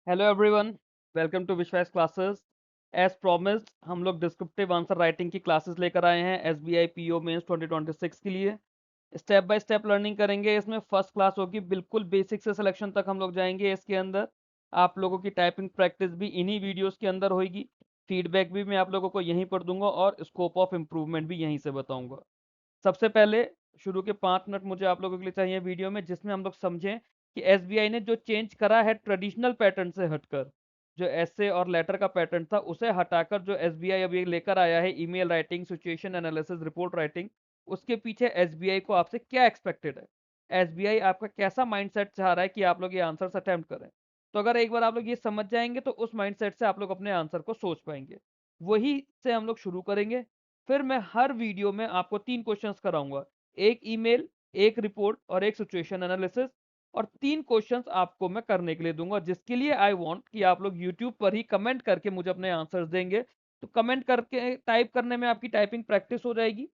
Hello everyone, welcome to विश्वास classes. As promised हम लोग डिस्क्रिप्टिव आंसर राइटिंग की क्लासेस लेकर आए हैं एसबीआई पीओ मेंस 2026 के लिए। स्टेप बाय स्टेप लर्निंग करेंगे। इसमें फर्स्ट क्लास होगी, बिल्कुल बेसिक से सिलेक्शन तक हम लोग जाएंगे। इसके अंदर आप लोगों की टाइपिंग प्रैक्टिस भी इन्हीं वीडियोस के अंदर होगी। फीडबैक भी मैं आप लोगों को यहीं पर दूंगा और स्कोप ऑफ इम्प्रूवमेंट भी यहीं से बताऊंगा। सबसे पहले शुरू के 5 मिनट मुझे आप लोगों के लिए चाहिए वीडियो में, जिसमें हम लोग समझें कि एसबीआई ने जो चेंज करा है ट्रेडिशनल पैटर्न से हटकर, जो एसए और लेटर का पैटर्न था उसे हटाकर जो एसबीआई अभी लेकर आया है email writing, situation analysis, report writing, उसके पीछे एसबीआई को आपसे क्या एक्सपेक्टेड है। एसबीआई आपका कैसा माइंडसेट चाह रहा है कि आप लोग ये आंसर अटेम्प्ट करें। तो अगर एक बार आप लोग ये समझ जाएंगे तो उस माइंडसेट से आप लोग अपने आंसर को सोच पाएंगे। वही से हम लोग शुरू करेंगे। फिर मैं हर वीडियो में आपको 3 क्वेश्चंस कराऊंगा। एक ईमेल, एक रिपोर्ट और एक सिचुएशन एनालिसिस। और 3 क्वेश्चंस आपको मैं करने के लिए दूंगा, जिसके लिए आई वांट कि आप लोग यूट्यूब पर ही कमेंट करके मुझे अपने आंसर्स देंगे। तो कमेंट करके टाइप करने में आपकी टाइपिंग प्रैक्टिस हो जाएगी।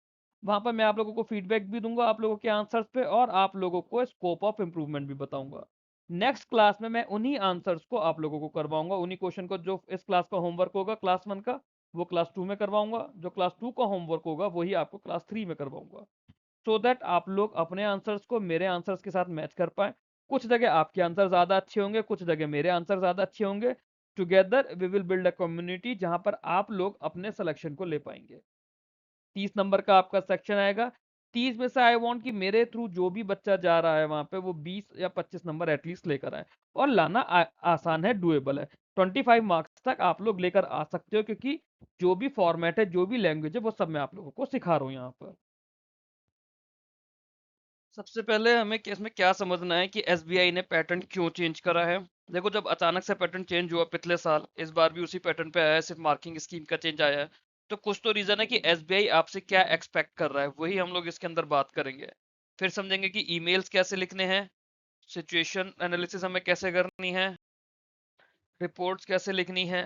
वहां पर मैं आप लोगों को फीडबैक भी दूंगा आप लोगों के आंसर्स पे, और आप लोगों को स्कोप ऑफ इम्प्रूवमेंट भी बताऊंगा। नेक्स्ट क्लास में मैं उन्हीं आंसर्स को आप लोगों को करवाऊंगा, उन्हीं क्वेश्चन को जो इस क्लास का होमवर्क होगा क्लास 1 का, वो क्लास 2 में करवाऊंगा। जो क्लास 2 का होमवर्क होगा वही आपको क्लास 3 में करवाऊंगा। सो दैट आप लोग अपने आंसर्स को मेरे आंसर्स के साथ मैच कर पाए। कुछ जगह आपके आंसर ज्यादा अच्छे होंगे, कुछ जगह मेरे आंसर ज्यादा अच्छे होंगे। Together we will build a community जहां पर आप लोग अपने सिलेक्शन को ले पाएंगे। 30 नंबर का आपका सेक्शन आएगा। 30 में से आई वांट कि मेरे थ्रू जो भी बच्चा जा रहा है वहां पे वो 20 या 25 नंबर एटलीस्ट लेकर आए। और लाना आसान है, डुएबल है। 25 मार्क्स तक आप लोग लेकर आ सकते हो, क्योंकि जो भी फॉर्मेट है, जो भी लैंग्वेज है, वो सब मैं आप लोगों को सिखा रहा हूँ यहाँ पर। सबसे पहले हमें इसमें क्या समझना है कि एसबीआई ने पैटर्न क्यों चेंज करा है। देखो, जब अचानक से पैटर्न चेंज हुआ पिछले साल, इस बार भी उसी पैटर्न पे आया है, सिर्फ मार्किंग स्कीम का चेंज आया है। तो कुछ तो रीजन है कि एसबीआई आपसे क्या एक्सपेक्ट कर रहा है, वही हम लोग इसके अंदर बात करेंगे। फिर समझेंगे कि ईमेल्स कैसे लिखने हैं, सिचुएशन एनालिसिस हमें कैसे करनी है, रिपोर्ट्स कैसे लिखनी है,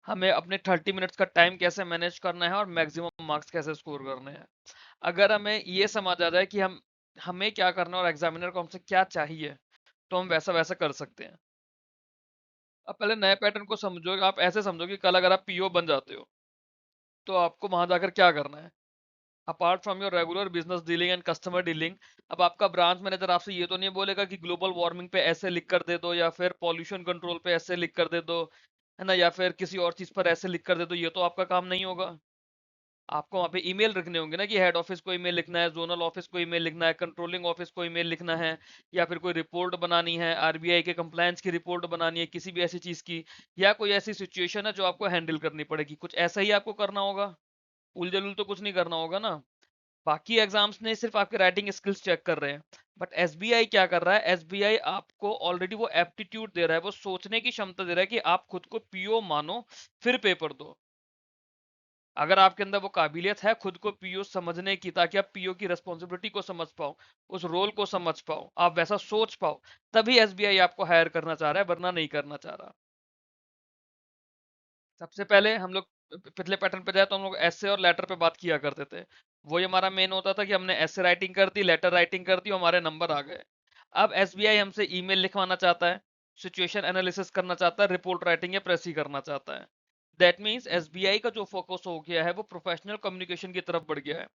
हमें अपने 30 मिनट्स का टाइम कैसे मैनेज करना है, और मैक्सिमम मार्क्स कैसे स्कोर करने हैं। अगर हमें ये समझ आ जाए कि हमें क्या करना है और एग्जामिनर को हमसे क्या चाहिए, तो हम वैसा वैसा कर सकते हैं। अब पहले नए पैटर्न को समझो। आप ऐसे समझो कि कल अगर आप पीओ बन जाते हो, तो आपको वहां जाकर क्या करना है। Apart from your regular business dealing and customer dealing, अब आपका ब्रांच मैनेजर आपसे ये तो नहीं बोलेगा कि ग्लोबल वार्मिंग पे ऐसे लिख कर दे दो, या फिर पॉल्यूशन कंट्रोल पे ऐसे लिख कर दे दो, है ना, या फिर किसी और चीज पर ऐसे लिख कर दे दो। ये तो आपका काम नहीं होगा। आपको वहाँ पे ईमेल लिखने होंगे ना, कि हेड ऑफिस को ईमेल लिखना है, जोनल ऑफिस को ईमेल लिखना है, कंट्रोलिंग ऑफिस को ईमेल लिखना है, या फिर कोई रिपोर्ट बनानी है, आरबीआई के कंप्लायंस की रिपोर्ट बनानी है, किसी भी ऐसी चीज की, या कोई ऐसी सिचुएशन है जो आपको हैंडल करनी पड़ेगी, कुछ ऐसा ही आपको करना होगा। उलझुल तो कुछ नहीं करना होगा ना। बाकी एग्जाम्स ने सिर्फ आपके राइटिंग स्किल्स चेक कर रहे हैं, बट एसबीआई क्या कर रहा है, एसबीआई आपको ऑलरेडी वो एप्टीट्यूड दे रहा है, वो सोचने की क्षमता दे रहा है कि आप खुद को पीओ मानो, फिर पेपर दो। अगर आपके अंदर वो काबिलियत है खुद को पीओ समझने की, ताकि आप पीओ की रिस्पॉन्सिबिलिटी को समझ पाओ, उस रोल को समझ पाओ, आप वैसा सोच पाओ, तभी एसबीआई आपको हायर करना चाह रहा है, वरना नहीं करना चाह रहा। सबसे पहले हम लोग पिछले पैटर्न पे जाए तो हम लोग एसे और लेटर पे बात किया करते थे। वही हमारा मेन होता था कि हमने एसे राइटिंग कर दी, लेटर राइटिंग कर दी, हमारे नंबर आ गए। अब एसबीआई हमसे ईमेल लिखवाना चाहता है, सिचुएशन एनालिसिस करना चाहता है, रिपोर्ट राइटिंग या प्रेस ही करना चाहता है। दैट मीन्स एसबीआई का जो फोकस हो गया है वो प्रोफेशनल कम्युनिकेशन की तरफ बढ़ गया है,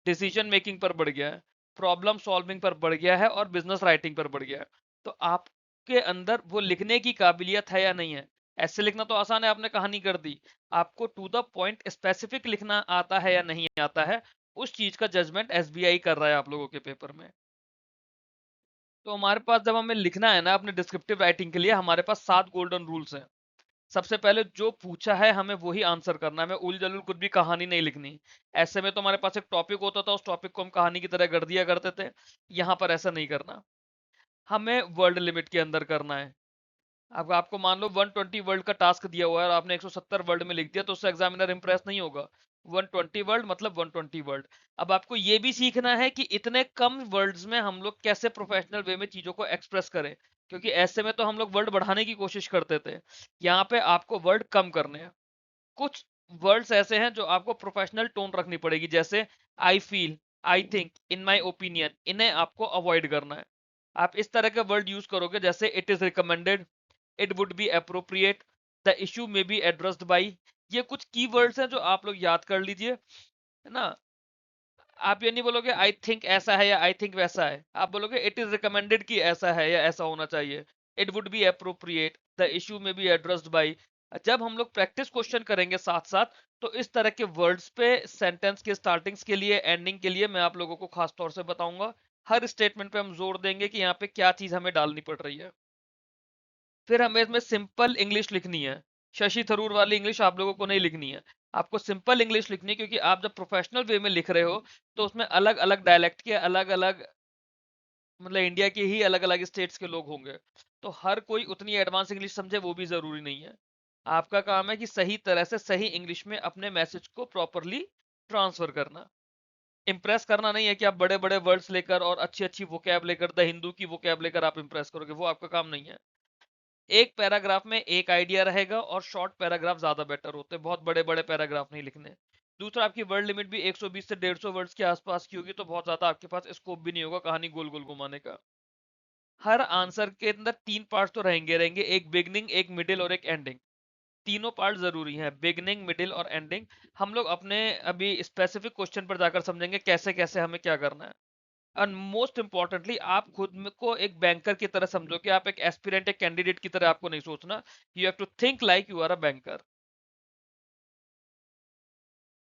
डिसीजन मेकिंग पर बढ़ गया है, प्रॉब्लम सॉल्विंग पर बढ़ गया है, और बिजनेस राइटिंग पर बढ़ गया है। तो आपके अंदर वो लिखने की काबिलियत है या नहीं है। ऐसे लिखना तो आसान है, आपने कहानी कर दी। आपको टू द पॉइंट स्पेसिफिक लिखना आता है या नहीं आता है, उस चीज का जजमेंट एसबीआई कर रहा है आप लोगों के पेपर में। तो हमारे पास जब हमें लिखना है ना अपने डिस्क्रिप्टिव राइटिंग के लिए, हमारे पास 7 गोल्डन रूल्स हैं। सबसे पहले जो पूछा है हमें वही आंसर करना है, हमें उल जलूल कुछ भी कहानी नहीं लिखनी। ऐसे में तो हमारे पास एक टॉपिक होता था, उस टॉपिक को हम कहानी की तरह कर दिया करते थे। यहाँ पर ऐसा नहीं करना। हमें वर्ड लिमिट के अंदर करना है। अब आपको मान लो 120 वर्ड का टास्क दिया हुआ है और आपने 170 वर्ड में लिख दिया, तो उससे एग्जामिनर इंप्रेस नहीं होगा। 120 वर्ड मतलब 120 वर्ड। अब आपको ये भी सीखना है कि इतने कम वर्ड्स में हम लोग कैसे प्रोफेशनल वे में चीजों को एक्सप्रेस करें, क्योंकि ऐसे में तो हम लोग वर्ड बढ़ाने की कोशिश करते थे। यहाँ पे आपको वर्ड कम करने हैं। कुछ वर्ड्स ऐसे हैं जो आपको प्रोफेशनल टोन रखनी पड़ेगी, जैसे I feel, I think, in my opinion, इन्हें आपको अवॉइड करना है। आप इस तरह के वर्ड यूज करोगे, जैसे it is recommended, it would be appropriate, the issue में बी एड्रेस्ड बाई। ये कुछ कीवर्ड्स हैं जो आप लोग याद कर लीजिए, है ना। आप ये नहीं बोलोगे आई थिंक ऐसा है या आई थिंक वैसा है, आप बोलोगे इट इज रिकमेंडेड कि ऐसा है या ऐसा होना चाहिए। It would be appropriate, the issue में बी एड्रेस्ड बाई। जब हम लोग प्रैक्टिस क्वेश्चन करेंगे साथ साथ, तो इस तरह के वर्ड्स पे सेंटेंस के स्टार्टिंग्स के लिए, एंडिंग के लिए मैं आप लोगों को खास तौर से बताऊंगा। हर स्टेटमेंट पे हम जोर देंगे कि यहाँ पे क्या चीज हमें डालनी पड़ रही है। फिर हमें इसमें सिंपल इंग्लिश लिखनी है। शशि थरूर वाली इंग्लिश आप लोगों को नहीं लिखनी है, आपको सिंपल इंग्लिश लिखनी है, क्योंकि आप जब प्रोफेशनल वे में लिख रहे हो तो उसमें अलग अलग डायलेक्ट के अलग अलग, मतलब इंडिया के ही अलग अलग स्टेट्स के लोग होंगे, तो हर कोई उतनी एडवांस इंग्लिश समझे वो भी जरूरी नहीं है। आपका काम है कि सही तरह से सही इंग्लिश में अपने मैसेज को प्रॉपरली ट्रांसफर करना। इंप्रेस करना नहीं है कि आप बड़े बड़े वर्ड्स लेकर और अच्छी अच्छी वोकैब लेकर, द हिंदू की वोकैब लेकर आप इंप्रेस करोगे, वो आपका काम नहीं है। एक पैराग्राफ में एक आइडिया रहेगा, और शॉर्ट पैराग्राफ ज्यादा बेटर होते हैं, बहुत बड़े बड़े पैराग्राफ नहीं लिखने। दूसरा, आपकी वर्ड लिमिट भी 120 से 150 वर्ड्स के आसपास की होगी, तो बहुत ज्यादा आपके पास स्कोप भी नहीं होगा कहानी गोल गोल घुमाने का। हर आंसर के अंदर तीन पार्ट तो रहेंगे रहेंगे, एक बिगनिंग, एक मिडिल और एक एंडिंग। तीनों पार्ट जरूरी हैं, बिगनिंग, मिडिल और एंडिंग। हम लोग अपने अभी स्पेसिफिक क्वेश्चन पर जाकर समझेंगे कैसे कैसे हमें क्या करना है। और मोस्ट इंपॉर्टेंटली, आप खुद को एक बैंकर की तरह समझो, कि आप एक एस्पिरेंट, एक कैंडिडेट की तरह आपको नहीं सोचना। You have to think like you are a banker.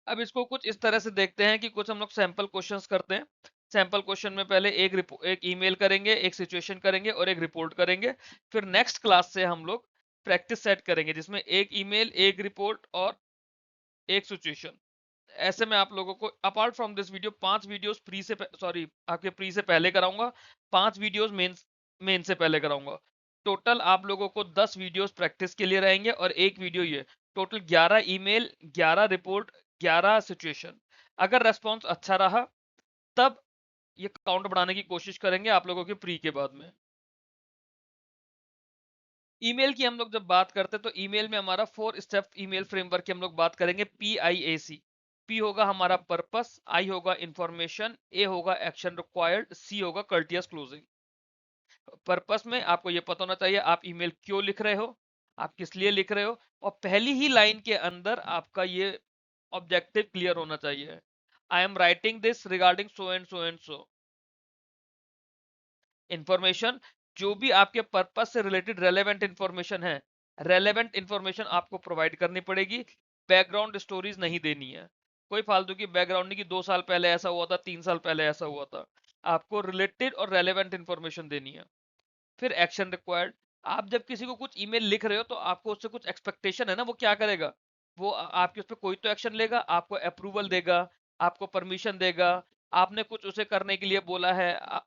अब इसको कुछ इस तरह से देखते हैं कि कुछ हम लोग सैंपल क्वेश्चंस करते हैं। सैंपल क्वेश्चन में पहले एक ईमेल करेंगे, एक सिचुएशन करेंगे और एक रिपोर्ट करेंगे। फिर नेक्स्ट क्लास से हम लोग प्रैक्टिस सेट करेंगे, जिसमें एक ईमेल, एक रिपोर्ट और एक सिचुएशन। ऐसे में आप लोगों को apart from this video 5 videos pre से, सॉरी, आपके प्री से पहले कराऊंगा, 5 वीडियोस मेन मेन से पहले कराऊंगा। टोटल आप लोगों को 10 वीडियोस प्रैक्टिस के लिए रहेंगे और एक वीडियो ये। Total 11 email, 11 report, 11 situation. अगर रेस्पॉन्स अच्छा रहा तब ये काउंट बढ़ाने की कोशिश करेंगे आप लोगों के प्री के बाद में। ईमेल की हम लोग जब बात करते हैं, तो ईमेल में हमारा 4 स्टेप ईमेल फ्रेमवर्क की हम लोग बात करेंगे, PIAC। पी होगा हमारा पर्पस, आई होगा इंफॉर्मेशन, ए होगा एक्शन रिक्वायर्ड, सी होगा कर्टियस क्लोजिंग। पर्पस में आपको ये पता होना चाहिए आप ईमेल क्यों लिख रहे हो, आप किस लिए लिख रहे हो, और पहली ही लाइन के अंदर आपका ये ऑब्जेक्टिव क्लियर होना चाहिए। I am writing this regarding so and so and so. Information, जो भी आपके पर्पस से रिलेटेड रेलेवेंट इंफॉर्मेशन है, रेलेवेंट इंफॉर्मेशन आपको प्रोवाइड करनी पड़ेगी। बैकग्राउंड स्टोरीज नहीं देनी है, कोई फालतू की बैकग्राउंड नहीं कि 2 साल पहले ऐसा हुआ था, 3 साल पहले ऐसा हुआ था। आपको रिलेटेड और रेलेवेंट इंफॉर्मेशन देनी है। फिर एक्शन रिक्वायर्ड, आप जब किसी को कुछ ईमेल लिख रहे हो तो आपको उससे कुछ एक्सपेक्टेशन है ना, वो क्या करेगा, वो आपके उस पर कोई तो एक्शन लेगा, आपको अप्रूवल देगा, आपको परमिशन देगा। आपने कुछ उसे करने के लिए बोला है,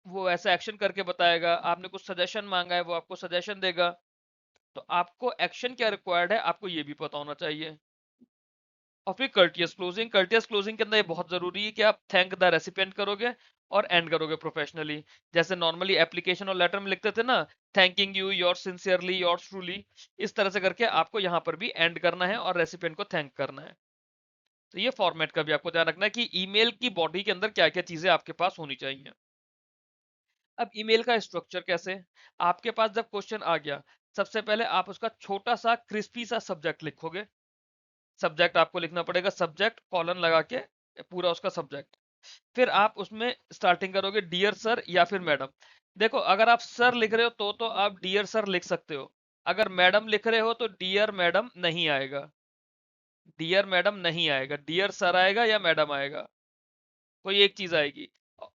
वो ऐसा एक्शन करके बताएगा। आपने कुछ सजेशन मांगा है, वो आपको सजेशन देगा। तो आपको एक्शन क्या रिक्वायर्ड है, आपको ये भी पता होना चाहिए। और फिर कर्टियस क्लोजिंग, कर्टियस क्लोजिंग के अंदर ये बहुत जरूरी है कि आप थैंक द रेसिपिएंट करोगे और एंड करोगे प्रोफेशनली। जैसे नॉर्मली एप्लीकेशन और लेटर में लिखते थे ना, thanking you, your sincerely, your truly, इस तरह से करके आपको यहाँ पर भी एंड करना है और रेसिपिएंट को थैंक करना है। तो ये फॉर्मेट का भी आपको ध्यान रखना है कि ईमेल की बॉडी के अंदर क्या क्या चीजें आपके पास होनी चाहिए। अब ईमेल का स्ट्रक्चर कैसे, आपके पास जब क्वेश्चन आ गया, सबसे पहले आप उसका छोटा सा क्रिस्पी सा सब्जेक्ट लिखोगे। सब्जेक्ट आपको लिखना पड़ेगा, सब्जेक्ट कॉलन लगा के पूरा उसका सब्जेक्ट। फिर आप उसमें स्टार्टिंग करोगे डियर सर या फिर मैडम। देखो, अगर आप सर लिख रहे हो तो आप डियर सर लिख सकते हो। अगर मैडम लिख रहे हो तो डियर मैडम नहीं आएगा, डियर मैडम नहीं आएगा, डियर सर आएगा या मैडम आएगा, कोई एक चीज आएगी।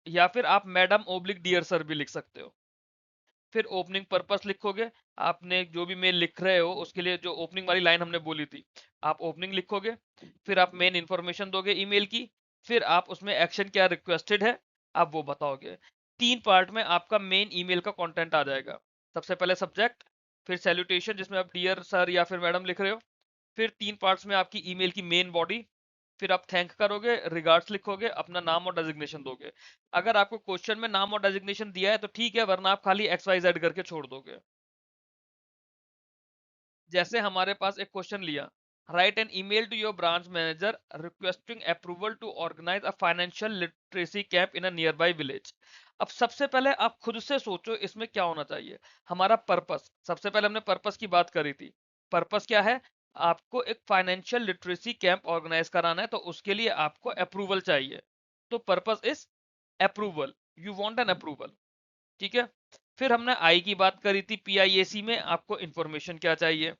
या फिर आप मैडम ओब्लिक डियर सर भी लिख सकते हो। फिर ओपनिंग पर्पस लिखोगे, आपने जो भी मेल लिख रहे हो उसके लिए जो ओपनिंग वाली लाइन हमने बोली थी, आप ओपनिंग लिखोगे। फिर आप मेन इंफॉर्मेशन दोगे ईमेल की। फिर आप उसमें एक्शन क्या रिक्वेस्टेड है, आप वो बताओगे। 3 पार्ट में आपका मेन ईमेल का कंटेंट आ जाएगा। सबसे पहले सब्जेक्ट, फिर सैल्यूटेशन जिसमें आप डियर सर या फिर मैडम लिख रहे हो, फिर 3 पार्ट्स में आपकी ईमेल की मेन बॉडी, फिर आप थैंक करोगे, रिगार्ड्स लिखोगे, अपना नाम और डेजिग्नेशन दोगे। अगर आपको क्वेश्चन में नाम और डेजिग्नेशन दिया है तो ठीक है, वरना आप खाली XYZ करके छोड़ दोगे। जैसे हमारे पास एक क्वेश्चन लिया, write an email to your branch manager requesting approval to organise a financial literacy camp in a nearby village. अब सबसे पहले आप खुद से सोचो इसमें क्या होना चाहिए। हमारा पर्पस, सबसे पहले हमने पर्पस की बात करी थी। पर्पस क्या है? आपको एक फाइनेंशियल लिटरेसी कैंप ऑर्गेनाइज कराना है, तो उसके लिए आपको अप्रूवल चाहिए। तो purpose is approval, you want an approval. ठीक है। फिर हमने आई की बात करी थी, पीआईएसी में आपको इंफॉर्मेशन क्या चाहिए।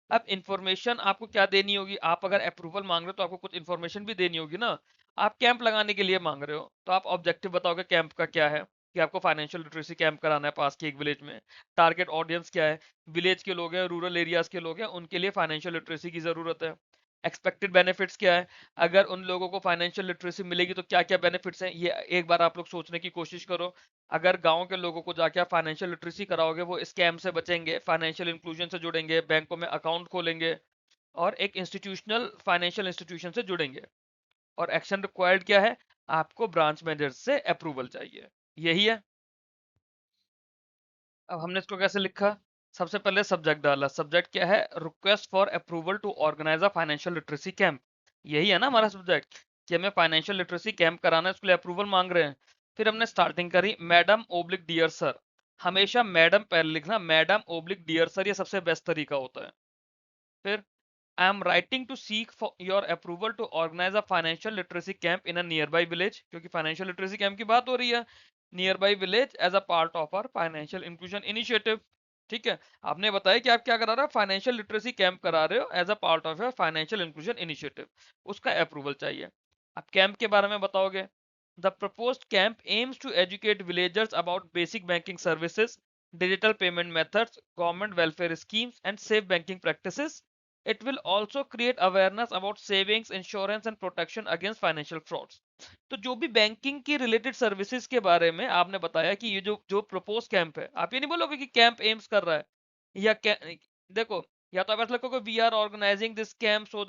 अब इंफॉर्मेशन आपको क्या देनी होगी? आप अगर अप्रूवल मांग रहे हो तो आपको कुछ इंफॉर्मेशन भी देनी होगी ना। आप कैंप लगाने के लिए मांग रहे हो तो आप ऑब्जेक्टिव बताओगे कैंप का क्या है, कि आपको फाइनेंशियल लिटरेसी कैंप कराना है पास के एक विलेज में। टारगेट ऑडियंस क्या है? विलेज के लोग हैं, रूरल एरियाज के लोग हैं, उनके लिए फाइनेंशियल लिटरेसी की जरूरत है। एक्सपेक्टेड बेनिफिट्स क्या है? अगर उन लोगों को फाइनेंशियल लिटरेसी मिलेगी तो क्या क्या बेनिफिट्स हैं, ये एक बार आप लोग सोचने की कोशिश करो। अगर गांव के लोगों को जाके आप फाइनेंशियल लिटरेसी कराओगे, वो स्कैम से बचेंगे, फाइनेंशियल इंक्लूजन से जुड़ेंगे, बैंकों में अकाउंट खोलेंगे और एक इंस्टीट्यूशनल फाइनेंशियल इंस्टीट्यूशन से जुड़ेंगे। और एक्शन रिक्वायर्ड क्या है? आपको ब्रांच मैनेजर से अप्रूवल चाहिए। यही है। अब हमने इसको कैसे लिखा? सबसे पहले सब्जेक्ट डाला। सब्जेक्ट क्या है? Request for approval to organise a financial literacy camp. यही है ना हमारा सब्जेक्ट, कि हमें फाइनेंशियल लिटरेसी कैंप कराना है, उसके लिए अप्रूवल मांग रहे हैं। फिर हमने स्टार्टिंग करी, मैडम ओब्लिक डियर सर। हमेशा मैडम पहले लिखना, मैडम ओब्लिक डियर सर, ये सबसे बेस्ट तरीका होता है। फिर I am writing to seek for your approval to organize a financial literacy camp in a nearby village, क्योंकि financial literacy camp की बात हो रही है। nearby village as a part of our financial inclusion initiative। ठीक है। आपने बताया कि आप क्या करा रहे हो, फाइनेंशियल लिटरेसी कैंप करा रहे हो as a part of your financial inclusion initiative. उसका अप्रूवल चाहिए। आप कैंप के बारे में बताओगे। The proposed camp aims to educate villagers about basic banking services, digital payment methods, government welfare schemes and safe banking practices. It will also create awareness about savings, insurance and protection against financial frauds। तो जो भी banking की related services के बारे में आपने बताया कि ये जो जो प्रपोज कैंप है, आप ये नहीं बोलोगे कि कैंप एम्स कर रहा है या देखो, या तो आप ऐसा लिखोगे we are organising this camp so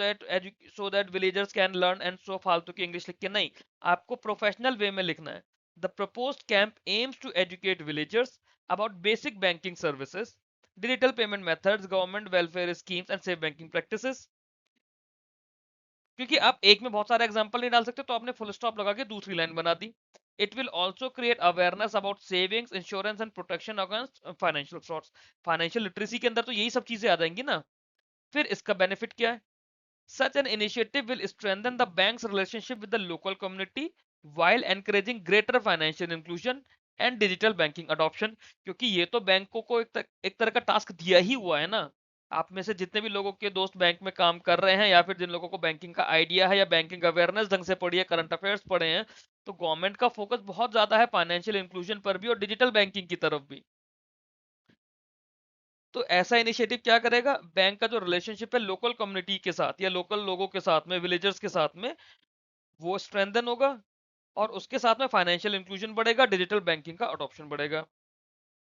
that villagers can learn and so फालतू की इंग्लिश लिख के नहीं, आपको प्रोफेशनल वे में लिखना है। The proposed camp aims to educate villagers about basic banking services, digital payment methods, government welfare schemes and safe banking practices. क्योंकि आप एक में बहुत सारे एग्जांपल नहीं डाल सकते, तो आपने फुल स्टॉप लगा के दूसरी लाइन बना दी। It will also create awareness about savings, insurance and protection against financial frauds. Financial literacy के अंदर तो यही सब चीजें आ जाएंगी ना। फिर इसका बेनिफिट क्या है? Such an initiative will strengthen the bank's relationship with the local community while encouraging greater financial inclusion and digital banking adoption। क्योंकि ये तो बैंकों को एक तरह का टास्क दिया ही हुआ है ना। आप में से जितने भी लोगों के दोस्त बैंक में काम कर रहे हैं, या फिर जिन लोगों को बैंकिंग का आइडिया है या बैंकिंग अवेयरनेस ढंग से पढ़ी है, करंट अफेयर्स पढ़े हैं, तो गवर्नमेंट का फोकस बहुत ज्यादा है फाइनेंशियल इंक्लूजन पर भी और डिजिटल बैंकिंग की तरफ भी। तो ऐसा इनिशिएटिव क्या करेगा? बैंक का जो रिलेशनशिप है लोकल कम्युनिटी के साथ या लोकल लोगों के साथ में, विलेजर्स के साथ में, वो स्ट्रेंथन होगा। और उसके साथ में फाइनेंशियल इंक्लूजन बढ़ेगा, डिजिटल बैंकिंग का अडॉप्शन बढ़ेगा।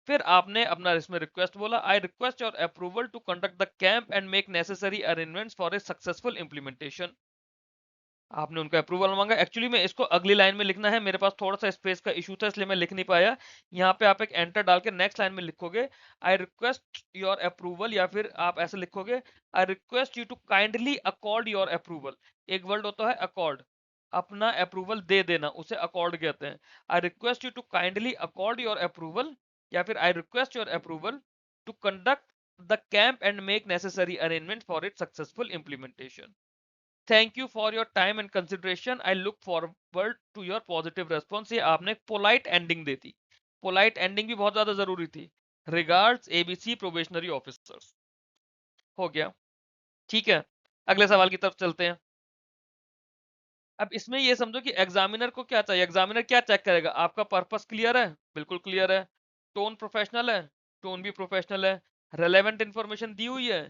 फिर आपने अपना इसमें रिक्वेस्ट बोला, I request your approval to conduct the camp and make necessary arrangements for a successful implementation. आपने उनका अप्रूवल मांगा। एक्चुअली में इसको अगली लाइन में लिखना है, मेरे पास थोड़ा सा स्पेस का इशू था इसलिए मैं लिख नहीं पाया। यहाँ पे आप एक एंटर डाल के नेक्स्ट लाइन में लिखोगे आई रिक्वेस्ट योर अप्रूवल, या फिर आप ऐसे लिखोगे I request you to kindly accord your approval. एक वर्ड होता है अकॉर्ड, अपना अप्रूवल दे देना, उसे अकॉर्ड कहते हैं। I request you to kindly accord your approval, या फिर I request your approval to conduct the camp and make necessary arrangement for it successful implementation. Thank you for your time and consideration, I look forward to your positive response. ये आपने polite ending दे दी। Polite ending भी बहुत ज्यादा जरूरी थी। Regards ABC probationary officers. हो गया। ठीक है। अगले सवाल की तरफ चलते हैं। अब इसमें ये समझो कि एग्जामिनर को क्या चाहिए। एग्जामिनर क्या चेक करेगा? आपका पर्पस क्लियर है? बिल्कुल क्लियर है। टोन प्रोफेशनल है? टोन भी प्रोफेशनल है। रेलेवेंट इंफॉर्मेशन दी हुई है?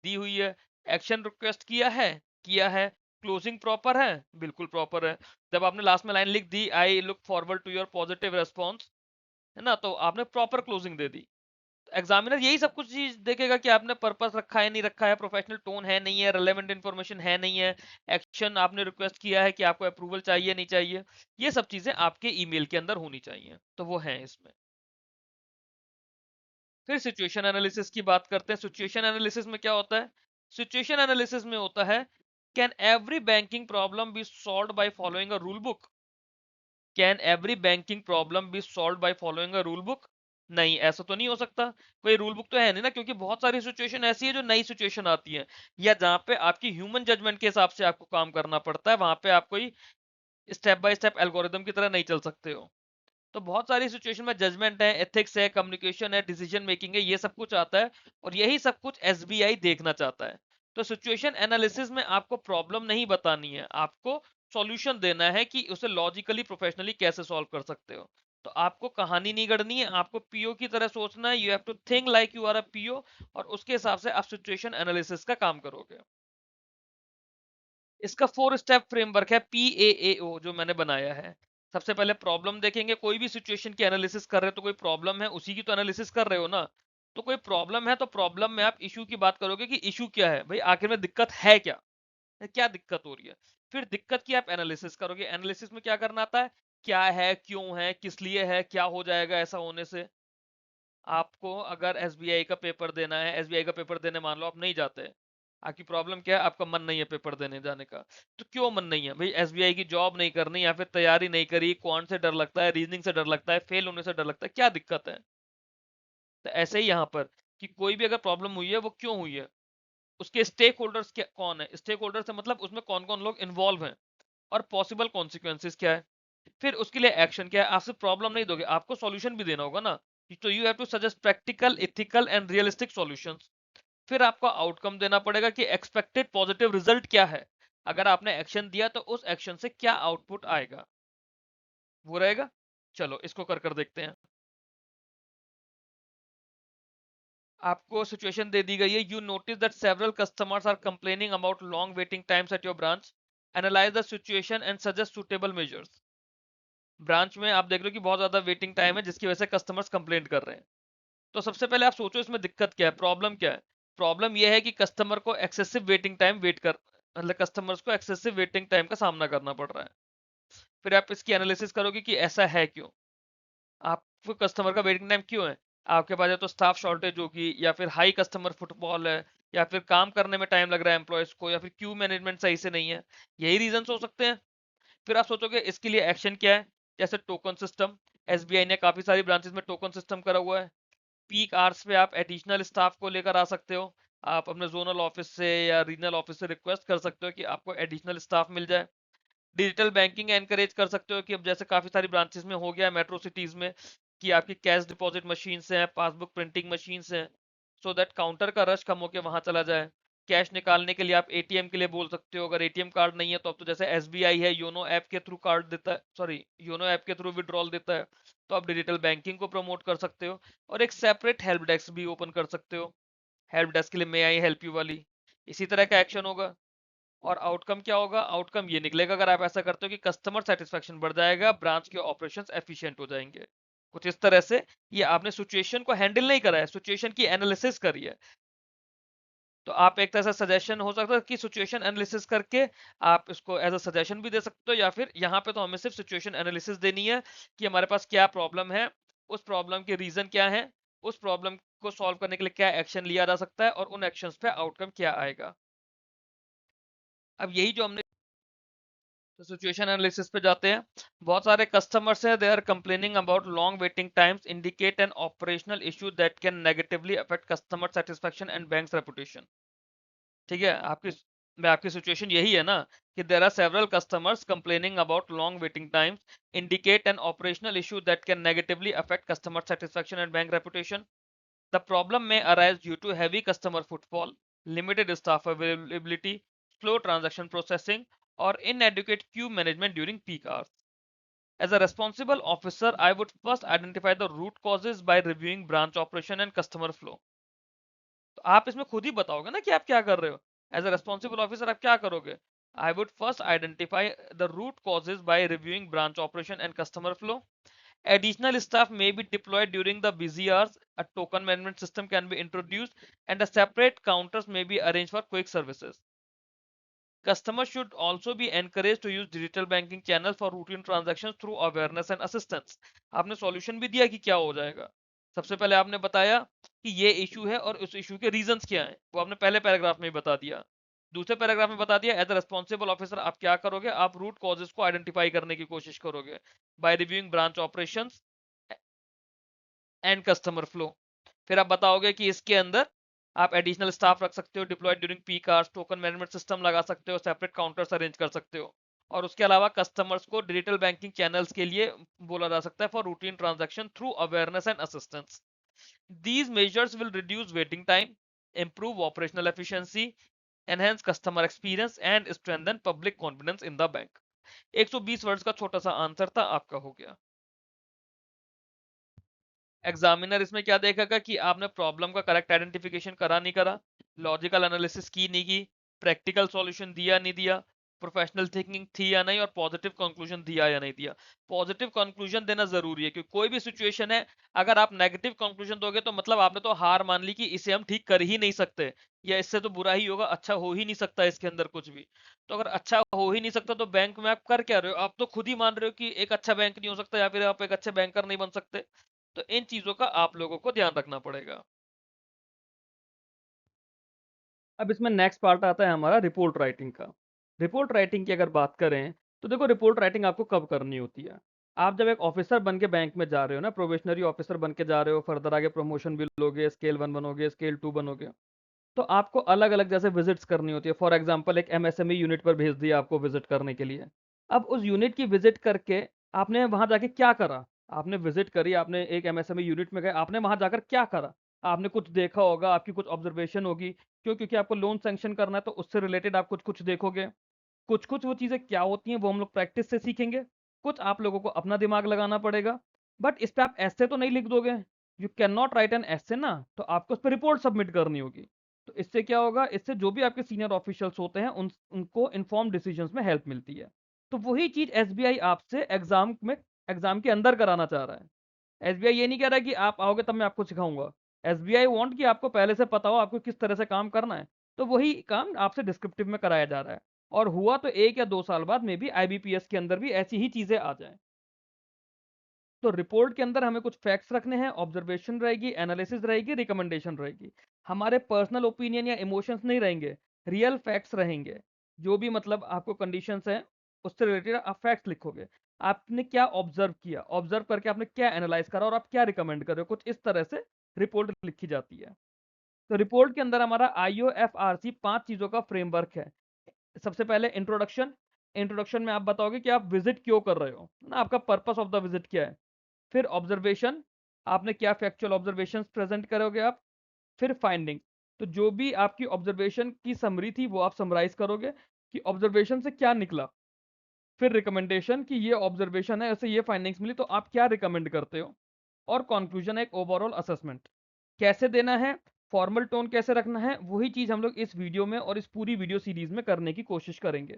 दी हुई है। एक्शन रिक्वेस्ट किया है? किया है। क्लोजिंग प्रॉपर है? बिल्कुल प्रॉपर है। जब आपने लास्ट में लाइन लिख दी I look forward to your positive response, है ना, तो आपने प्रॉपर क्लोजिंग दे दी। एग्जामिनर यही सब कुछ चीज देखेगा कि आपने पर्पस रखा है नहीं रखा है, प्रोफेशनल टोन है नहीं है, रेलेवेंट इंफॉर्मेशन है नहीं है, एक्शन आपने रिक्वेस्ट किया है कि आपको अप्रूवल चाहिए नहीं चाहिए। ये सब चीजें आपके ईमेल के अंदर होनी चाहिए, तो वो है इसमें। फिर सिचुएशन एनालिसिस की बात करते हैं। सिचुएशन एनालिसिस में क्या होता है? सिचुएशन एनालिसिस में होता है can every banking problem be solved by following a rule book. Can every banking problem be solve by following a rule book? नहीं, ऐसा तो नहीं हो सकता। कोई रूल बुक तो है नहीं ना, क्योंकि बहुत सारी सिचुएशन ऐसी है जो नई सिचुएशन आती है, या जहाँ पे आपकी ह्यूमन जजमेंट के हिसाब से आपको काम करना पड़ता है, वहां पे आप कोई स्टेप बाय स्टेप एल्गोरिदम की तरह नहीं चल सकते हो। तो बहुत सारी सिचुएशन में जजमेंट है, एथिक्स है, कम्युनिकेशन है, डिसीजन मेकिंग है, ये सब कुछ आता है, और यही सब कुछ एसबीआई देखना चाहता है। तो सिचुएशन एनालिसिस में आपको प्रॉब्लम नहीं बतानी है, आपको सॉल्यूशन देना है कि उसे लॉजिकली प्रोफेशनली कैसे सॉल्व कर सकते हो। तो आपको कहानी नहीं गढ़नी है, आपको पीओ की तरह सोचना है। You have to think like you are a PO, और उसके हिसाब से आप सिचुएशन एनालिसिस का काम करोगे। इसका 4 स्टेप फ्रेमवर्क है PAAO जो मैंने बनाया है। सबसे पहले प्रॉब्लम देखेंगे, कोई भी सिचुएशन की एनालिसिस कर रहे हो तो कोई प्रॉब्लम है, उसी की तो एनालिसिस कर रहे हो ना। तो कोई प्रॉब्लम है तो प्रॉब्लम में आप इशू की बात करोगे कि इशू क्या है भाई, आखिर में दिक्कत है क्या, क्या दिक्कत हो रही है। फिर दिक्कत की आप एनालिसिस करोगे। एनालिसिस में क्या करना आता है, क्या है, क्यों है, किस लिए है, क्या हो जाएगा ऐसा होने से। आपको अगर एसबीआई का पेपर देना है, एसबीआई का पेपर देने मान लो आप नहीं जाते, आपकी प्रॉब्लम क्या है, आपका मन नहीं है पेपर देने जाने का। तो क्यों मन नहीं है भाई, एसबीआई की जॉब नहीं करनी, या फिर तैयारी नहीं करी, कौन से डर लगता है, रीजनिंग से डर लगता है, फेल होने से डर लगता है, क्या दिक्कत है। तो ऐसे ही यहाँ पर कि कोई भी अगर प्रॉब्लम हुई है वो क्यों हुई है, उसके स्टेक होल्डर्स क्या कौन है, स्टेक होल्डर से मतलब उसमें कौन कौन लोग इन्वॉल्व हैं, और पॉसिबल कॉन्सिक्वेंसेस क्या है। फिर उसके लिए एक्शन क्या है। आप सिर्फ प्रॉब्लम नहीं दोगे, आपको सॉल्यूशन भी देना होगा ना। तो you have to suggest practical, ethical and realistic solutions. फिर आपको आउटकम देना पड़ेगा कि एक्सपेक्टेड पॉजिटिव रिजल्ट क्या है, अगर आपने एक्शन दिया तो उस एक्शन से क्या आउटपुट आएगा, वो रहेगा। चलो इसको कर कर देखते हैं। आपको सिचुएशन दे दी गई है, you notice that several customers are complaining about long waiting times at your branch, analyse the situation and suggest suitable measures. Branch में आप देख रहे हो कि बहुत ज्यादा वेटिंग टाइम है, जिसकी वजह से कस्टमर्स कंप्लेंट कर रहे हैं। तो सबसे पहले आप सोचो इसमें दिक्कत क्या है, प्रॉब्लम क्या है। प्रॉब्लम यह है कि कस्टमर को एक्सेसिव वेटिंग टाइम वेट कर, मतलब कस्टमर्स को एक्सेसिव वेटिंग टाइम का सामना करना पड़ रहा है। फिर आप इसकी एनालिसिस करोगे कि ऐसा है क्यों, आपको कस्टमर का वेटिंग टाइम क्यों है। आपके पास या तो स्टाफ शॉर्टेज होगी, या फिर हाई कस्टमर फुटफॉल है, या फिर काम करने में टाइम लग रहा है एम्प्लॉयज को, या फिर क्यू मैनेजमेंट सही से नहीं है। यही रीजन हो सकते हैं। फिर आप सोचोगे इसके लिए एक्शन क्या है, जैसे टोकन सिस्टम। एसबीआई ने काफी सारी ब्रांचेस में टोकन सिस्टम करा हुआ है। पीक आवर्स पे आप एडिशनल स्टाफ को लेकर आ सकते हो, आप अपने जोनल ऑफिस से या रीजनल ऑफिस से रिक्वेस्ट कर सकते हो कि आपको एडिशनल स्टाफ मिल जाए। डिजिटल बैंकिंग एनकरेज कर सकते हो कि अब जैसे काफी सारी ब्रांचेस में हो गया है मेट्रो सिटीज में, कि आपकी कैश डिपॉजिट मशीन से है, पासबुक प्रिंटिंग मशीन से, सो दैट काउंटर का रश कम होकर वहां चला जाए। कैश निकालने के लिए आप एटीएम के लिए बोल सकते हो, अगर एटीएम कार्ड नहीं है तो अब तो जैसे एसबीआई है योनो ऐप के थ्रू कार्ड देता है, सॉरी योनो ऐप के थ्रू विड्रॉल देता है, तो आप डिजिटल बैंकिंग को प्रमोट कर सकते हो। और एक सेपरेट हेल्प डेस्क भी ओपन कर सकते हो, हेल्प डेस्क के लिए मे आई हेल्प यू वाली। इसी तरह का एक्शन होगा। और आउटकम क्या होगा, आउटकम ये निकलेगा अगर आप ऐसा करते हो कि कस्टमर सेटिस्फेक्शन बढ़ जाएगा, ब्रांच के ऑपरेशंस एफिशिएंट हो जाएंगे। कुछ इस तरह से। ये आपने सिचुएशन को हैंडल नहीं करा है, सिचुएशन की एनालिसिस करी है। तो आप एक तरह से सजेशन हो सकता है कि सिचुएशन एनालिसिस करके आप इसको एज अ सजेशन भी दे सकते हो, या फिर यहाँ पे तो हमें सिर्फ सिचुएशन एनालिसिस देनी है कि हमारे पास क्या प्रॉब्लम है, उस प्रॉब्लम के रीजन क्या है, उस प्रॉब्लम को सॉल्व करने के लिए क्या एक्शन लिया जा सकता है, और उन एक्शंस पे आउटकम क्या आएगा। अब यही जो हमने, तो सिचुएशन एनालिसिस पे जाते हैं। बहुत सारे कस्टमर्स हैं, they are complaining about long waiting times indicate an operational issue that can negatively affect customer satisfaction and bank's reputation. ठीक है, आपकी सिचुएशन यही है ना, कि there are several customers complaining about long waiting times indicate an operational issue that can negatively affect customer satisfaction and bank reputation. The problem may arise due to heavy customer footfall, limited staff availability, slow transaction processing, or inadequate queue management during peak hours. As a responsible officer, I would first identify the root causes by reviewing branch operation and customer flow. तो आप इसमें खुद ही बताओगे ना कि आप क्या कर रहे हो। एज अ रेस्पॉन्सिबल ऑफिसर आप क्या करोगे, I would first identify the root causes by reviewing branch operation and customer flow. Additional staff may be deployed during the busy hours. A token management system can be introduced, and a separate counters may be arranged for quick services. Customers should also be encouraged to use digital banking channels for routine transactions through awareness and assistance. आपने solution भी दिया कि क्या हो जाएगा। सबसे पहले आपने बताया कि ये इशू है और उस इशू के रीजंस क्या हैं, वो आपने पहले पैराग्राफ में ही बता दिया। दूसरे पैराग्राफ में बता दिया एज अ रिस्पॉन्सिबल ऑफिसर आप क्या करोगे, आप रूट कॉजेज को आइडेंटिफाई करने की कोशिश करोगे by reviewing branch operations and customer flow. फिर आप बताओगे कि इसके अंदर आप एडिशनल स्टाफ रख सकते हो, deployed during peak hours, token management system लगा सकते हो, सेपरेट काउंटर्स अरेंज कर सकते हो, और उसके अलावा कस्टमर्स को डिजिटल बैंकिंग चैनल्स के लिए बोला जा सकता है for routine transaction through awareness and assistance. These measures will reduce waiting time, improve operational efficiency, enhance customer experience and strengthen public confidence in the bank। 120 words का छोटा सा आंसर था, आपका हो गया। एग्जामिनर इसमें क्या देखेगा कि आपने प्रॉब्लम का करेक्ट आइडेंटिफिकेशन करा नहीं करा, लॉजिकल एनालिसिस की नहीं की, प्रैक्टिकल सॉल्यूशन दिया नहीं दिया, प्रोफेशनल थिंकिंग थी या नहीं, और पॉजिटिव कंक्लूजन दिया या नहीं दिया। पॉजिटिव कंक्लूजन देना जरूरी है, क्योंकि कोई भी सिचुएशन है, अगर आप नेगेटिव कंक्लूजन दोगे तो मतलब आपने तो हार मान ली कि इसे हम ठीक कर ही नहीं सकते, या इससे तो बुरा ही होगा, अच्छा हो ही नहीं सकता इसके अंदर कुछ भी। तो अगर अच्छा हो ही नहीं सकता तो बैंक में आप कर क्या रहे हो, आप तो खुद ही मान रहे हो कि एक अच्छा बैंक नहीं हो सकता, या फिर आप एक अच्छे बैंकर नहीं बन सकते। तो इन चीजों का आप लोगों को ध्यान रखना पड़ेगा। अब इसमें नेक्स्ट पार्ट आता है हमारा रिपोर्ट राइटिंग का। रिपोर्ट राइटिंग की अगर बात करें तो देखो, रिपोर्ट राइटिंग आपको कब करनी होती है, आप जब एक ऑफिसर बन के बैंक में जा रहे हो ना, प्रोबेशनरी ऑफिसर बन के जा रहे हो, फर्दर आगे प्रमोशन भी लोगे, स्केल 1 बनोगे, स्केल 2 बनोगे, तो आपको अलग अलग जैसे विजिट्स करनी होती है। फॉर एग्जांपल एक एमएसएमई यूनिट पर भेज दिया आपको विजिट करने के लिए। अब उस यूनिट की विजिट करके आपने वहां जाके क्या करा, आपने विजिट करी, आपने एक एमएसएमई यूनिट में गए, आपने वहां जाकर क्या करा, आपने कुछ देखा होगा, आपकी कुछ ऑब्जर्वेशन होगी। क्यों? क्योंकि आपको लोन सैंक्शन करना है, तो उससे रिलेटेड आप कुछ कुछ देखोगे। कुछ कुछ वो चीजें क्या होती हैं वो हम लोग प्रैक्टिस से सीखेंगे, कुछ आप लोगों को अपना दिमाग लगाना पड़ेगा। बट इस पे आप ऐसे तो नहीं लिख दोगे, you can not write an ऐसे ना, तो आपको उस पर रिपोर्ट सबमिट करनी होगी। तो इससे क्या होगा, इससे जो भी आपके सीनियर ऑफिशियल्स होते हैं उनको इन्फॉर्म डिसीजंस में हेल्प मिलती है। तो वही चीज एसबीआई आपसे एग्जाम के अंदर कराना चाह रहा है। एसबीआई ये नहीं कह रहा है कि आप आओगे तब मैं आपको सिखाऊंगा। एसबीआई वांट कि आपको पहले से पता हो आपको किस तरह से काम करना है। तो वही काम आपसे डिस्क्रिप्टिव में कराया जा रहा है, और हुआ तो 1 या 2 साल बाद में भी आईबीपीएस के अंदर भी ऐसी ही चीजें आ जाएं। तो रिपोर्ट के अंदर हमें कुछ फैक्ट्स रखने हैं, ऑब्जर्वेशन रहेगी, एनालिसिस रहेगी, रिकमेंडेशन रहेगी। हमारे पर्सनल ओपिनियन या इमोशंस नहीं रहेंगे, रियल फैक्ट्स रहेंगे। जो भी मतलब आपको कंडीशंस हैं उससे रिलेटेड आप फैक्ट्स लिखोगे। आपने क्या ऑब्जर्व किया, ऑब्जर्व करके आपने क्या एनालाइज करा, और आप क्या रिकमेंड कर रहे हो, कुछ इस तरह से रिपोर्ट लिखी जाती है। तो रिपोर्ट के अंदर हमारा IOFRC 5 चीजों का फ्रेमवर्क है। सबसे पहले इंट्रोडक्शन। इंट्रोडक्शन में आप बताओगे कि आप विजिट क्यों कर रहे हो ना, आपका पर्पस ऑफ द विजिट क्या है। फिर ऑब्जर्वेशन, आपने क्या फैक्चुअल ऑब्जर्वेशंस प्रेजेंट करोगे आप। फिर फाइंडिंग, तो जो भी आपकी ऑब्जर्वेशन की समरी थी वो आप समराइज करोगे कि ऑब्जर्वेशन से क्या निकला। फिर रिकमेंडेशन कि ये ऑब्जर्वेशन है, ऐसे ये फाइंडिंग्स मिली, तो आप क्या रिकमेंड करते हो। और कंक्लूजन एक ओवरऑल असेसमेंट कैसे देना है, फॉर्मल टोन कैसे रखना है, वही चीज हम लोग इस वीडियो में और इस पूरी वीडियो सीरीज में करने की कोशिश करेंगे।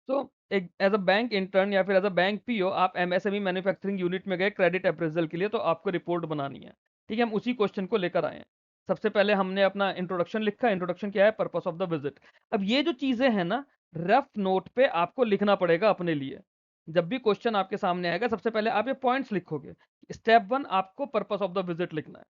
तो एक एज अ बैंक इंटर्न या फिर एज अ बैंक पीओ आप एमएसएमई मैन्युफैक्चरिंग यूनिट में गए क्रेडिट अप्रेजल के लिए, तो आपको रिपोर्ट बनानी है। ठीक है, हम उसी क्वेश्चन को लेकर आए हैं। सबसे पहले हमने अपना इंट्रोडक्शन लिखा। इंट्रोडक्शन क्या है, पर्पस ऑफ द विजिट। अब ये जो चीजें हैं ना, रफ नोट पे आपको लिखना पड़ेगा अपने लिए। जब भी क्वेश्चन आपके सामने आएगा सबसे पहले आप ये पॉइंट्स लिखोगे। स्टेप 1 आपको पर्पस ऑफ द विजिट लिखना है।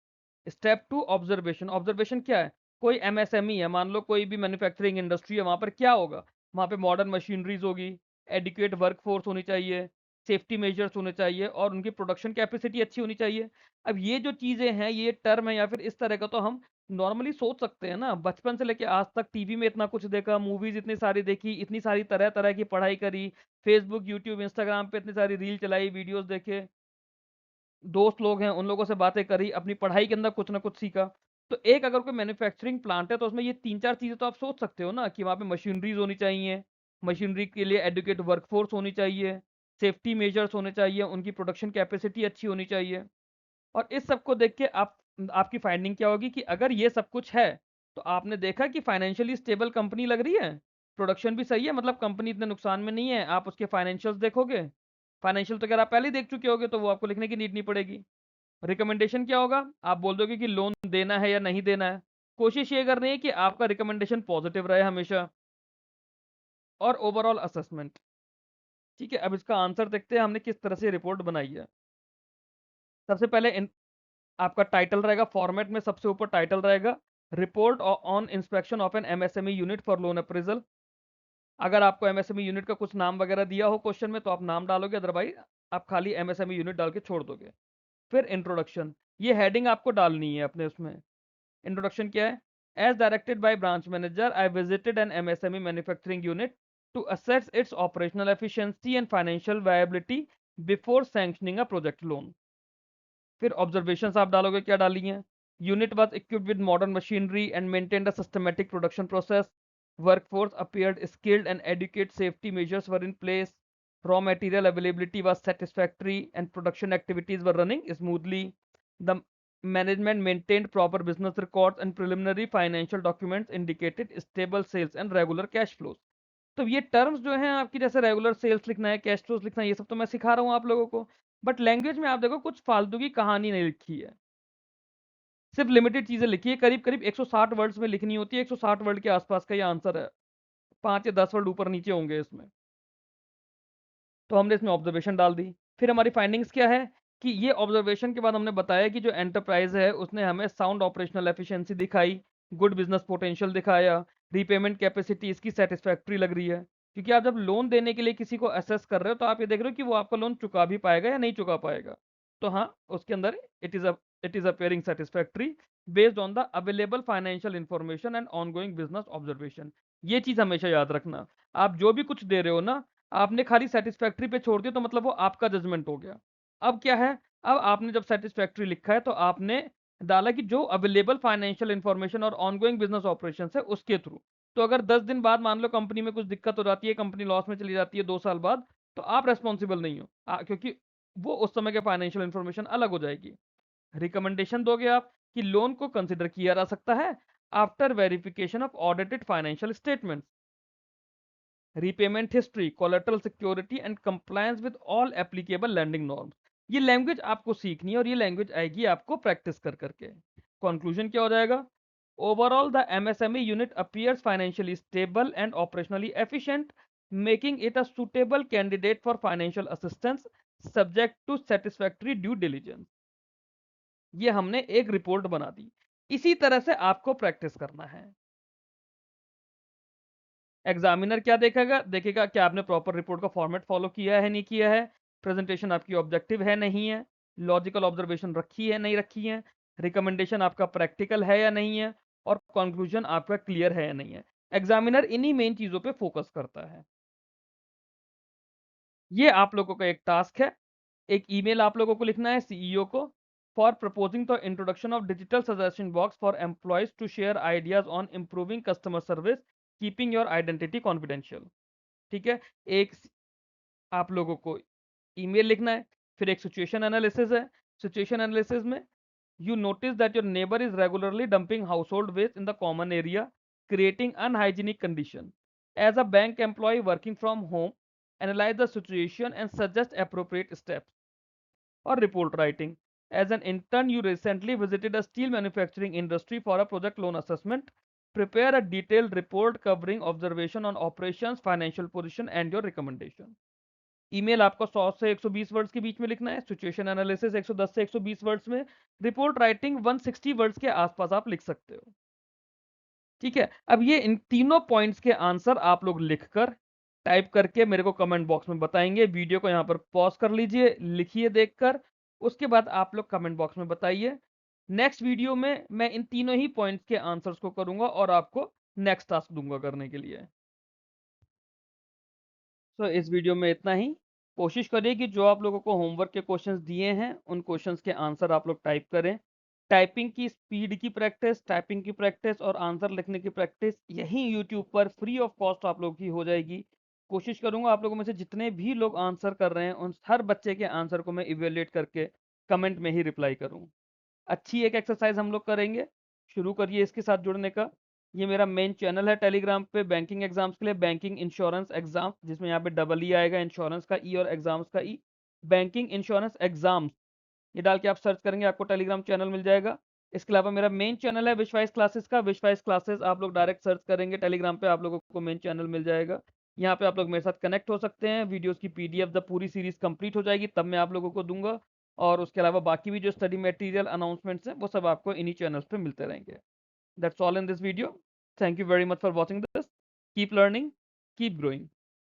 Step 2 observation. ऑब्जर्वेशन क्या है, कोई एमएसएमई है, मान लो कोई भी मैन्युफैक्चरिंग इंडस्ट्री है, वहां पर क्या होगा, वहाँ पे मॉडर्न मशीनरीज होगी, एडिक्वेट वर्कफोर्स होनी चाहिए, सेफ्टी मेजर्स होने चाहिए, और उनकी प्रोडक्शन कैपेसिटी अच्छी होनी चाहिए। अब ये जो चीज़ें हैं, ये टर्म है या फिर इस तरह का, तो हम नॉर्मली सोच सकते हैं ना, बचपन से लेके आज तक टीवी में इतना कुछ देखा, मूवीज इतनी सारी देखी, इतनी सारी तरह तरह की पढ़ाई करी, फेसबुक यूट्यूब इंस्टाग्राम पे इतनी सारी रील चलाई, वीडियोस देखे, दोस्त लोग हैं उन लोगों से बातें करी, अपनी पढ़ाई के अंदर कुछ ना कुछ सीखा। तो एक अगर कोई मैन्युफैक्चरिंग प्लांट है तो उसमें ये 3-4 चीजें तो आप सोच सकते हो ना, कि वहाँ पे मशीनरीज होनी चाहिए, मशीनरी के लिए एडुकेट वर्कफोर्स होनी चाहिए, सेफ्टी मेजर्स होने चाहिए, उनकी प्रोडक्शन कैपेसिटी अच्छी होनी चाहिए। और इस सब को देख के आप आपकी फाइंडिंग क्या होगी कि अगर ये सब कुछ है, तो आपने देखा कि फाइनेंशियली स्टेबल कंपनी लग रही है, प्रोडक्शन भी सही है, मतलब कंपनी इतने नुकसान में नहीं है, आप उसके फाइनेंशियल्स देखोगे। फाइनेंशियल तो अगर आप पहले ही देख चुके होगे तो वो आपको लिखने की नीड नहीं पड़ेगी। रिकमेंडेशन क्या होगा, आप बोल दोगे कि लोन देना है या नहीं देना है। कोशिश ये करनी है कि आपका रिकमेंडेशन पॉजिटिव रहे हमेशा। और ओवरऑल असेसमेंट। ठीक है, अब इसका आंसर देखते हैं हमने किस तरह से रिपोर्ट बनाई है। सबसे पहले आपका टाइटल रहेगा, फॉर्मेट में सबसे ऊपर टाइटल रहेगा। Report on inspection of an MSME unit for loan appraisal. अगर आपको एमएसएमई यूनिट का कुछ नाम वगैरह दिया हो क्वेश्चन में तो आप नाम डालोगे, अदरवाइज आप खाली एमएसएमई यूनिट डाल के छोड़ दोगे। फिर इंट्रोडक्शन, ये हेडिंग आपको डालनी है अपने उसमें। इंट्रोडक्शन क्या है? As directed by branch manager I visited an MSME manufacturing unit to assess its operational efficiency and financial viability before sanctioning a project loan. फिर ऑब्जर्वेशंस आप डालोगे, क्या डाली हैं? Unit was equipped with modern machinery and maintained a systematic production process. Workforce appeared skilled and adequate safety measures were in place. Raw material availability was satisfactory and production activities were running smoothly. The management maintained proper business records and preliminary financial documents indicated stable sales and regular cash flows. तो ये terms जो हैं आपकी, जैसे regular sales लिखना है, cash flows लिखना है, ये सब तो मैं सिखा रहा हूँ आप लोगों को, बट लैंग्वेज में आप देखो कुछ फालतू की कहानी नहीं लिखी है, सिर्फ लिमिटेड चीजें लिखी है, करीब करीब 160 वर्ड्स में लिखनी होती है, 160 वर्ड के आसपास का ये आंसर है, 5 या 10 वर्ड ऊपर नीचे होंगे इसमें। तो हमने इसमें ऑब्जर्वेशन डाल दी। फिर हमारी फाइंडिंग्स क्या है कि ये ऑब्जर्वेशन के बाद हमने बताया कि जो एंटरप्राइज है उसने हमें साउंड ऑपरेशनल एफिशिएंसी दिखाई, गुड बिजनेस पोटेंशियल दिखाया, रीपेमेंट कैपेसिटी इसकी सेटिस्फैक्ट्री लग रही है, क्योंकि आप जब लोन देने के लिए किसी को असेस कर रहे हो तो आप ये देख रहे हो कि वो आपका लोन चुका भी पाएगा या नहीं चुका पाएगा। तो हाँ, उसके अंदर it is appearing satisfactory based on the available financial information and ongoing business observation. ये चीज हमेशा याद रखना, आप जो भी कुछ दे रहे हो ना, आपने खाली सेटिस्फैक्ट्री पे छोड़ दिया तो मतलब वो आपका जजमेंट हो गया। अब क्या है, अब आपने जब सेटिस्फैक्ट्री लिखा है तो आपने डाला कि जो अवेलेबल फाइनेंशियल इंफॉर्मेशन और ऑनगोइंग बिजनेस ऑपरेशन है उसके थ्रू। तो अगर 10 दिन बाद मान लो कंपनी में कुछ दिक्कत हो जाती है, कंपनी लॉस में चली जाती है 2 साल बाद, तो आप रेस्पॉन्सिबल नहीं हो, क्योंकि वो उस समय के फाइनेंशियल इंफॉर्मेशन अलग हो जाएगी। रिकमेंडेशन दोगे आप कि लोन को कंसिडर किया जा सकता है after verification of audited financial statement, repayment history, collateral security and compliance with all applicable lending norms। ये लैंग्वेज आपको सीखनी है और ये लैंग्वेज आएगी आपको प्रैक्टिस कर करके। कंक्लूजन क्या हो जाएगा? Overall the MSME unit appears financially stable and operationally efficient, making it a suitable candidate for financial assistance subject to satisfactory due diligence. ये हमने एक रिपोर्ट बना दी, इसी तरह से आपको प्रैक्टिस करना है। एग्जामिनर क्या देखेगा? देखेगा कि आपने प्रॉपर रिपोर्ट का फॉर्मेट फॉलो किया है नहीं किया है, प्रेजेंटेशन आपकी ऑब्जेक्टिव है नहीं है, लॉजिकल ऑब्जर्वेशन रखी है नहीं रखी है, रिकमेंडेशन आपका प्रैक्टिकल है या नहीं है, और कंक्लूजन आपका क्लियर है या नहीं है। एग्जामिनर इन्हीं मेन चीजों पे फोकस करता है। ये आप लोगों का एक टास्क है, एक ईमेल आप लोगों को लिखना है सीईओ को, for proposing the introduction of digital suggestion box for employees to share ideas on improving customer service keeping your identity confidential. ठीक है, एक आप लोगों को ईमेल लिखना है। फिर एक सिचुएशन एनालिसिस है। सिचुएशन एनालिसिस में you notice that your neighbor is regularly dumping household waste in the common area, creating unhygienic condition. As a bank employee working from home, analyze the situation and suggest appropriate steps. Or report writing, as an intern you recently visited a steel manufacturing industry for a project loan assessment. Prepare a detailed report covering observation on operations, financial position and your recommendation. Email आपको 100 से 120 words के बीच में लिखना है, situation analysis 110 से 120 words में, report writing 160 words के आसपास आप लिख सकते हो। ठीक है, अब ये इन तीनों पॉइंट्स के आंसर आप लोग लिखकर टाइप करके मेरे को कमेंट बॉक्स में बताएंगे। वीडियो को यहाँ पर पॉज कर लीजिए, लिखिए देखकर, उसके बाद आप लोग कमेंट बॉक्स में बताइए। नेक्स्ट वीडियो में मैं इन तीनों ही पॉइंट्स के आंसर्स को करूंगा और आपको नेक्स्ट टास्क दूंगा करने के लिए। तो इस वीडियो में इतना ही। कोशिश करिए कि जो आप लोगों को होमवर्क के क्वेश्चंस दिए हैं उन क्वेश्चंस के आंसर आप लोग टाइप करें। टाइपिंग की स्पीड की प्रैक्टिस, टाइपिंग की प्रैक्टिस और आंसर लिखने की प्रैक्टिस यहीं यूट्यूब पर फ्री ऑफ कॉस्ट आप लोग की हो जाएगी। कोशिश करूंगा आप लोगों में से जितने भी लोग आंसर कर रहे हैं उन हर बच्चे के आंसर को मैं इवेल्युएट करके कमेंट में ही रिप्लाई करूँ। अच्छी एक एक्सरसाइज हम लोग करेंगे, शुरू करिए इसके साथ जुड़ने का। ये मेरा मेन चैनल है टेलीग्राम पे बैंकिंग एग्जाम्स के लिए, बैंकिंग इंश्योरेंस एग्जाम, जिसमें यहाँ पे डबल ई आएगा, इंश्योरेंस का ई और एग्जाम्स का ई, बैंकिंग इंश्योरेंस एग्जाम्स, ये डाल के आप सर्च करेंगे आपको टेलीग्राम चैनल मिल जाएगा। इसके अलावा मेरा मेन चैनल है विश्वास क्लासेस का, विश्वास क्लासेस आप लोग डायरेक्ट सर्च करेंगे टेलीग्राम पे, आप लोगों को मेन चैनल मिल जाएगा। यहाँ पे आप लोग मेरे साथ कनेक्ट हो सकते हैं, वीडियोस की पीडीएफ जब पूरी सीरीज कंप्लीट हो जाएगी तब मैं आप लोगों को दूंगा, और उसके अलावा बाकी भी जो स्टडी मटेरियल अनाउंसमेंट्स हैं वो सब आपको इन्हीं चैनल्स पे मिलते रहेंगे। That's all in this video. Thank you very much for watching this. Keep learning, keep growing.